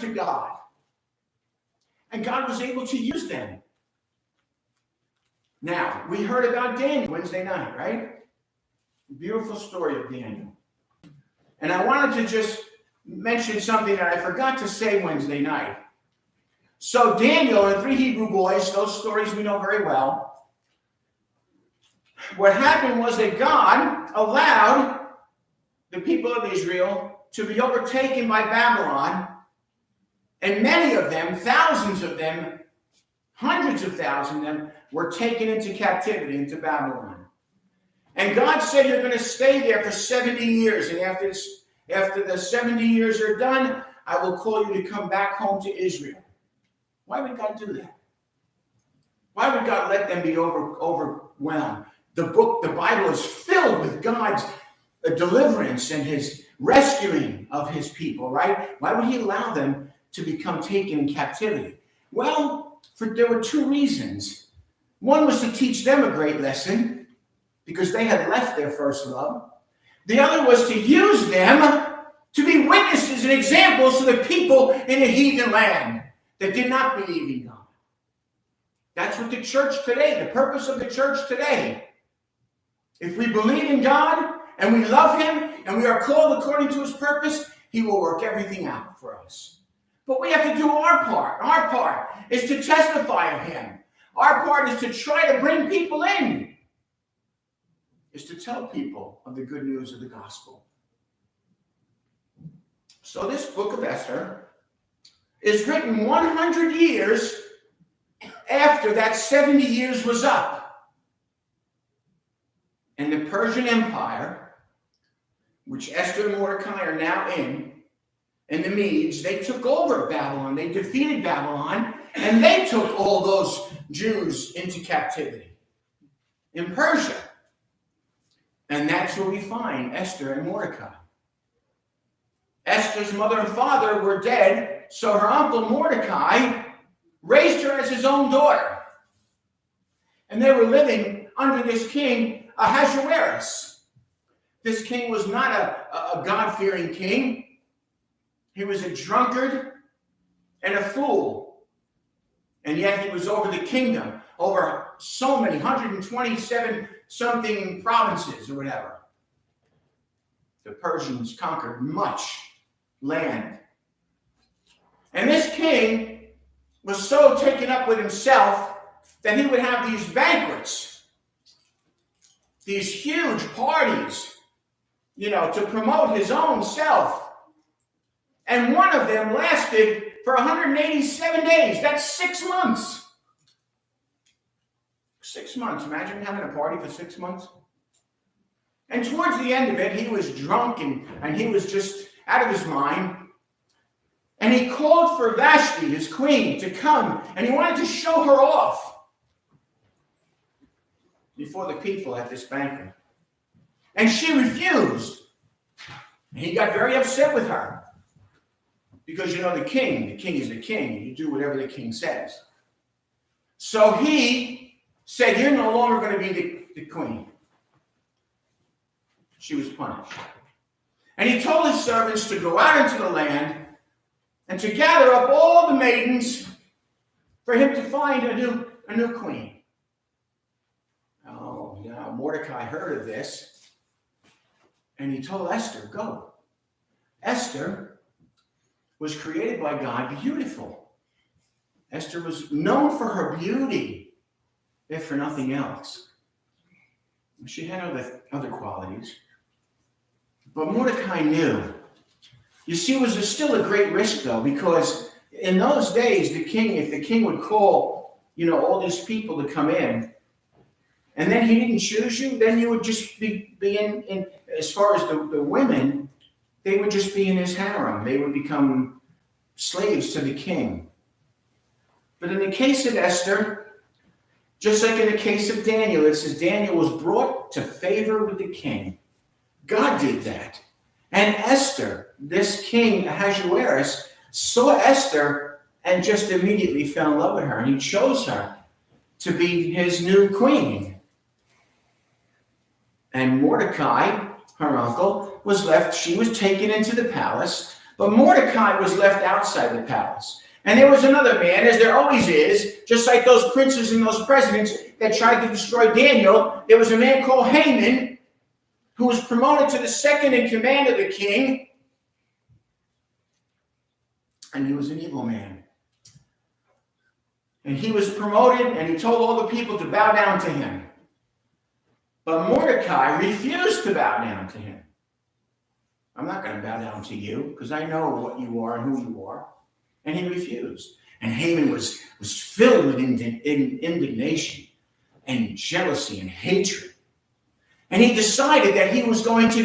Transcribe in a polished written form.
to God. And God was able to use them. Now, we heard about Daniel Wednesday night, right? Beautiful story of Daniel. And I wanted to just mention something that I forgot to say Wednesday night. So Daniel and the 3 Hebrew boys, those stories we know very well. What happened was that God allowed the people of Israel to be overtaken by Babylon. And many of them, thousands of them, hundreds of thousands of them, were taken into captivity, into Babylon. And God said, you're going to stay there for 70 years. And after the 70 years are done, I will call you to come back home to Israel. Why would God do that? Why would God let them be overwhelmed? The Bible is filled with God's deliverance and his rescuing of his people, right? Why would he allow them to become taken in captivity? Well, there were 2 reasons. One was to teach them a great lesson, because they had left their first love. The other was to use them to be witnesses and examples to the people in a heathen land that did not believe in God. That's what the church today, the purpose of the church today. If we believe in God and we love him and we are called according to his purpose, he will work everything out for us. But we have to do our part. Our part is to testify of him. Our part is to try to bring people in, is to tell people of the good news of the gospel. So this book of Esther is written 100 years after that 70 years was up. And the Persian Empire, which Esther and Mordecai are now in, and the Medes, they took over Babylon. They defeated Babylon, and they took all those Jews into captivity in Persia. And that's where we find Esther and Mordecai. Esther's mother and father were dead, so her uncle Mordecai raised her as his own daughter. And they were living under this king, Ahasuerus. This king was not a God-fearing king. He was a drunkard and a fool. And yet he was over the kingdom, over so many, 127 something provinces or whatever. The Persians conquered much land. And this king was so taken up with himself that he would have these banquets, these huge parties, to promote his own self. And one of them lasted for 187 days. That's 6 months. 6 months. Imagine having a party for 6 months. And towards the end of it, he was drunk and he was just out of his mind. And he called for Vashti, his queen, to come. And he wanted to show her off before the people at this banquet. And she refused. And he got very upset with her. Because the king is the king, and you do whatever the king says. So he said, you're no longer going to be the queen. She was punished. And he told his servants to go out into the land and to gather up all the maidens for him to find a new queen. Oh, yeah, Mordecai heard of this, and he told Esther, go. Esther was created by God beautiful. Esther was known for her beauty, if for nothing else. She had other qualities. But Mordecai knew. You see, it was still a great risk, though, because in those days, if the king would call, all these people to come in, and then he didn't choose you, then you would just be in as far as the women, they would just be in his harem. They would become slaves to the king. But in the case of Esther, just like in the case of Daniel, it says Daniel was brought to favor with the king. God did that. And Esther, this king Ahasuerus, saw Esther and just immediately fell in love with her. And he chose her to be his new queen. And Mordecai, her uncle, was left. She was taken into the palace. But Mordecai was left outside the palace. And there was another man, as there always is, just like those princes and those presidents that tried to destroy Daniel. There was a man called Haman, who was promoted to the second in command of the king. And he was an evil man. And he was promoted, and he told all the people to bow down to him. But Mordecai refused to bow down to him. I'm not going to bow down to you, because I know what you are and who you are. And he refused. And Haman was filled with indignation and jealousy and hatred. And he decided that he was going to